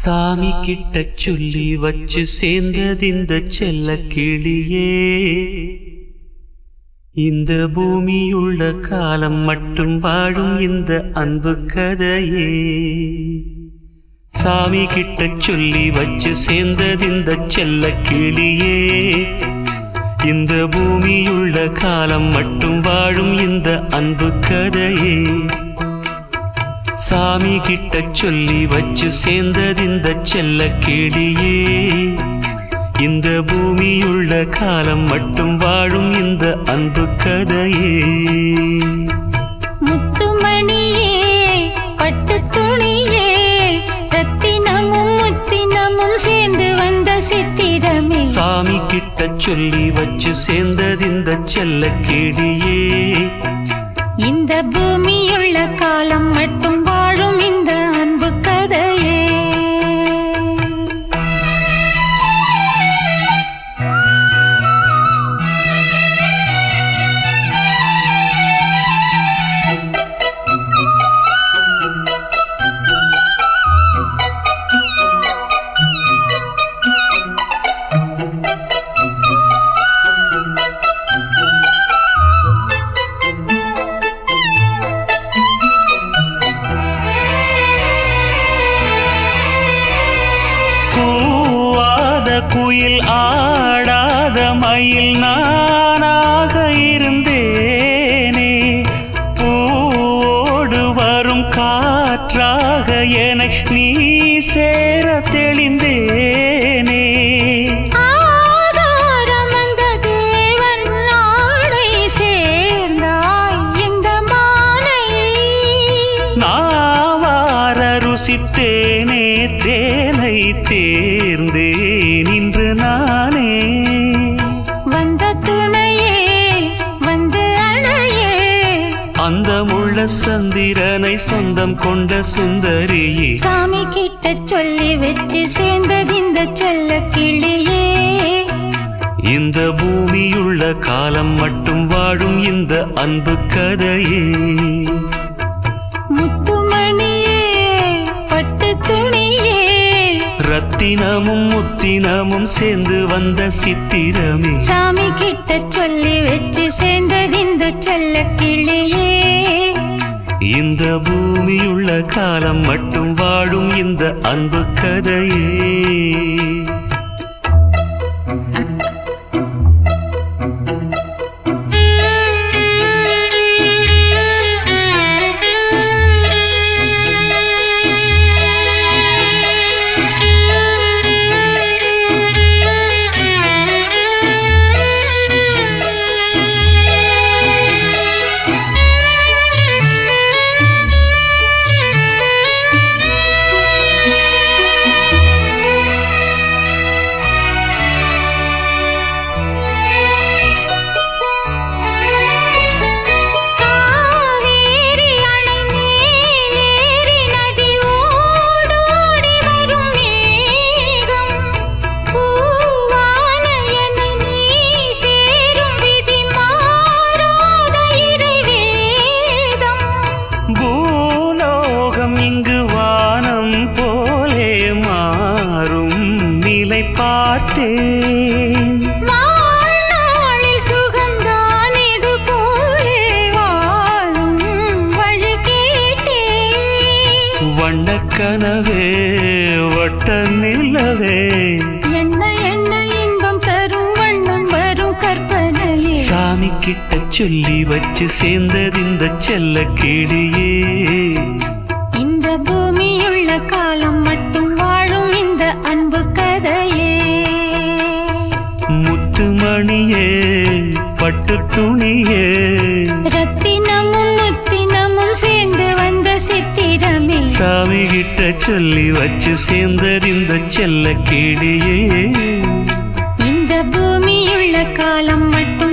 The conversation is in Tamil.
சாமி கிட்ட சொல்லி வச்சு சேர்ந்ததிந்த செல்ல கிளியே, இந்த பூமியுள்ள காலம் மட்டும் வாழும் இந்த அன்பு கதையே. சாமி கிட்ட சொல்லி வச்சு சேர்ந்ததிந்த செல்ல கிளியே, இந்த பூமியுள்ள காலம் மட்டும் வாழும் இந்த அன்பு கதையே. சாமி கிட்ட சொல்லி வச்சு சேர்ந்ததிந்த செல்ல கிளியே, இந்த பூமியுள்ள காலம் மட்டும் வாழும் இந்த அன்பு கதையே. முத்துமணியே பட்டு துணியே, ரத்தினமும் முத்தினமும் சேர்ந்து வந்த சித்திரமே. சாமி கிட்ட சொல்லி வச்சு சேர்ந்ததிந்த செல்ல கிளியே, இந்த பூமியுள்ள காலம் மட்டும் வாழும் இந்த அன்பு கதையே. குயில் ஆடாத மயில் நானாக இருந்தேனே, பூவோடு வரும் காற்றாக என நீ சேர தெளிந்தேனே. ருசித்தேனே தேனை தேர்ந்தேன் இன்று நானே. வந்த துணையே வந்து அணையே, அந்த முள்ள சந்திரனை சொந்தம் கொண்ட சுந்தரியே. சாமி கிட்ட சொல்லி வச்சு சேர்ந்ததிந்த செல்ல கிளியே, இந்த பூமியுள்ள காலம் மட்டும் வாழும் இந்த அன்பு கதையே. ரத்தினமும் முத்தினமும் சேர்ந்து வந்த சித்திரமே. சாமி கிட்ட சொல்லி வச்சு சேர்ந்ததிந்த செல்ல கிளியே, இந்த பூமியுள்ள காலம் மட்டும் வாழும் இந்த அன்பு கதையே. வாழ்நாளில் சுகந்தான் இது போலே வாழும் வழி கேட்டேன். வண்ணக்கனவே வட்ட நிலவே, என்ன என்ன இன்பம் தரும் வண்ணம் வரும் கற்பனையே. சாமி கிட்ட சொல்லி வச்சு சேர்ந்ததிந்த செல்ல கிளியே, இந்த பூமியுள்ள காலம் மட்டும் வாழும் இந்த அன்பு கதையே. முத்துமணியே பட்டு துணியே, ரத்தினமும் முத்தினமும் சேர்ந்து வந்த சித்திரமே. சாமி கிட்ட சொல்லி வச்சு சேர்ந்ததிந்த செல்ல கிளியே, இந்த பூமியுள்ள காலம் மட்டும்